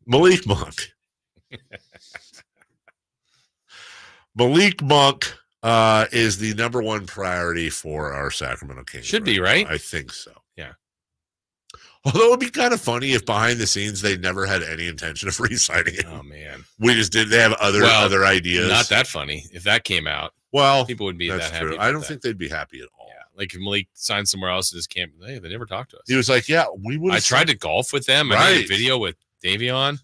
Malik Monk. Malik Monk is the number one priority for our Sacramento Kings. Should be, right? I think so. Yeah. Although it would be kind of funny if behind the scenes they never had any intention of re-signing him. Oh, man. We just did. They have other ideas. Not that funny. If that came out, well, people would be that happy. True. I don't think they'd be happy at all. Yeah. Like if Malik signed somewhere else in his camp, they never talked to us. He was like, yeah, we would. I tried to golf with them. Right. I made a video with Davion.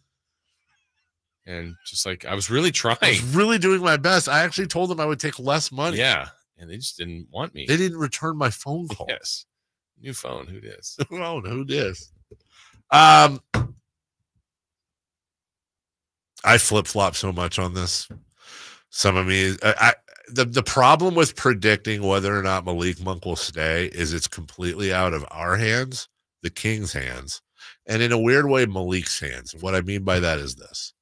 And just like, I was really trying. I was really doing my best. I actually told them I would take less money. Yeah. And they just didn't want me. They didn't return my phone call. Yes. New phone. Who dis? Oh, who dis? I flip-flop so much on this. Some of me, the problem with predicting whether or not Malik Monk will stay is it's completely out of our hands, the Kings' hands, and in a weird way, Malik's hands. What I mean by that is this.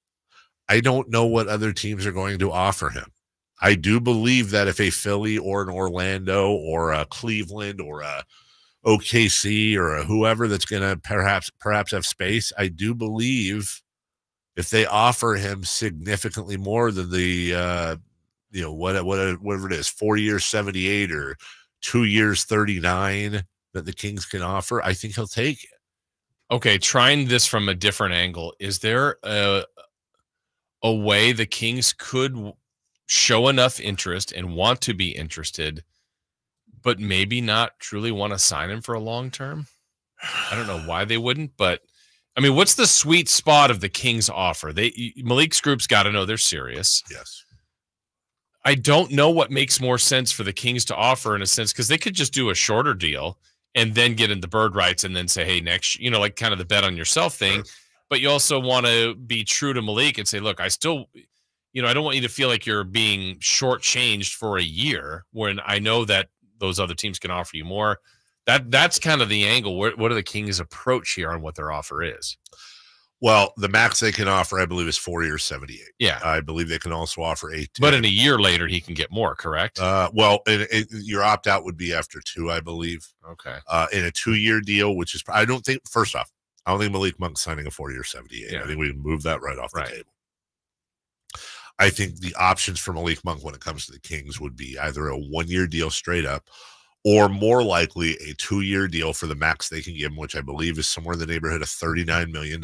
I don't know what other teams are going to offer him. I do believe that if a Philly or an Orlando or a Cleveland or a OKC or a whoever that's going to perhaps have space, I do believe if they offer him significantly more than the whatever it is, 4 years 78 or 2 years 39 that the Kings can offer, I think he'll take it. Okay, trying this from a different angle, is there a way the Kings could show enough interest and want to be interested, but maybe not truly want to sign him for a long term? I don't know why they wouldn't, but I mean, what's the sweet spot of the Kings offer? Malik's group's got to know they're serious. Yes. I don't know what makes more sense for the Kings to offer in a sense, because they could just do a shorter deal and then get into bird rights and then say, hey, next, like kind of the bet on yourself thing. Sure. But you also want to be true to Malik and say, look, I still, I don't want you to feel like you're being shortchanged for a year when I know that those other teams can offer you more. That's kind of the angle. What are the Kings' approach here on what their offer is? Well, the max they can offer, I believe, is 4 years 78. Yeah. I believe they can also offer 8. But in a year later, he can get more, correct? Well, your opt-out would be after 2, I believe. Okay. In a 2-year deal, which is, I don't think Malik Monk's signing a 4 year 78. Yeah. I think we can move that right off the table. I think the options for Malik Monk when it comes to the Kings would be either a 1-year deal straight up, or more likely a 2-year deal for the max they can give him, which I believe is somewhere in the neighborhood of $39 million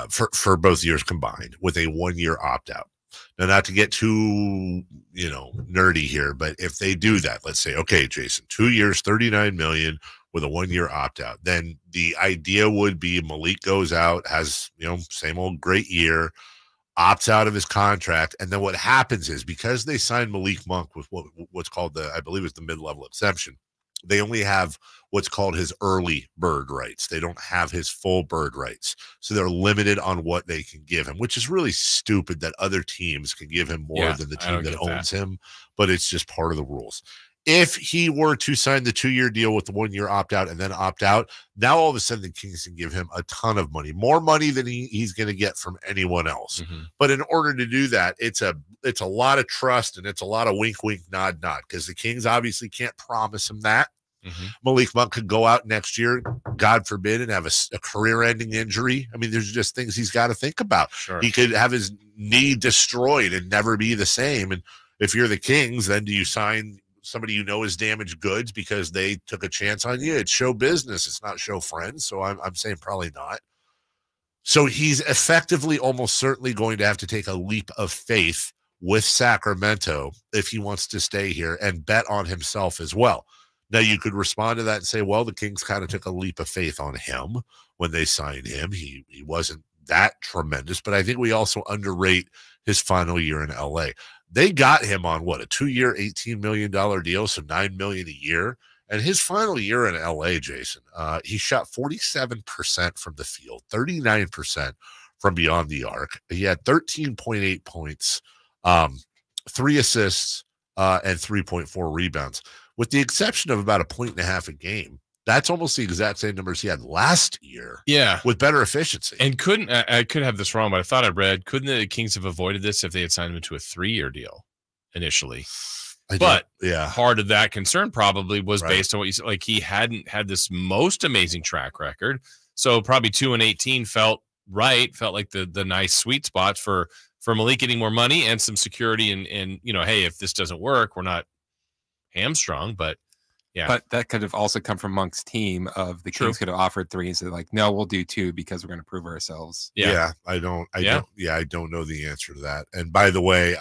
for both years combined, with a 1-year opt-out. Now, not to get too, nerdy here, but if they do that, let's say, okay, Jason, 2 years, $39 million with a 1-year opt-out, then the idea would be Malik goes out, has, same old great year, opts out of his contract, and then what happens is, because they signed Malik Monk with what's called I believe it's the mid-level exception, they only have what's called his early bird rights. They don't have his full bird rights. So they're limited on what they can give him, which is really stupid that other teams can give him more than the team that owns him, but it's just part of the rules. If he were to sign the 2-year deal with the 1-year opt-out and then opt out, now all of a sudden the Kings can give him a ton of money, more money than he's going to get from anyone else. Mm-hmm. But in order to do that, it's a lot of trust and it's a lot of wink, wink, nod, nod, because the Kings obviously can't promise him that. Mm-hmm. Malik Monk could go out next year, God forbid, and have a career-ending injury. I mean, there's just things he's got to think about. Sure. He could have his knee destroyed and never be the same. And if you're the Kings, then do you sign somebody is damaged goods because they took a chance on you? It's show business. It's not show friends. So I'm saying probably not. So he's effectively almost certainly going to have to take a leap of faith with Sacramento if he wants to stay here and bet on himself as well. Now, you could respond to that and say, well, the Kings kind of took a leap of faith on him when they signed him. He wasn't that tremendous, but I think we also underrate his final year in LA. They got him on a 2-year, $18 million deal, so $9 million a year. And his final year in LA, Jason, he shot 47% from the field, 39% from beyond the arc. He had 13.8 points, 3 assists, and 3.4 rebounds, with the exception of about 1.5 points a game. That's almost the exact same numbers he had last year. Yeah, with better efficiency. And I could have this wrong, but I thought I read, couldn't the Kings have avoided this if they had signed him to a 3-year deal initially? But part of that concern probably was based on what you said. Like, he hadn't had this most amazing track record, so probably 2-18 felt right. Felt like the nice sweet spot for Malik getting more money and some security, and hey, if this doesn't work, we're not hamstrung. But yeah, but that could have also come from Monk's team. Of the Kings could have offered 3 and said like, no, we'll do 2 because we're going to prove ourselves. I don't know the answer to that. And by the way,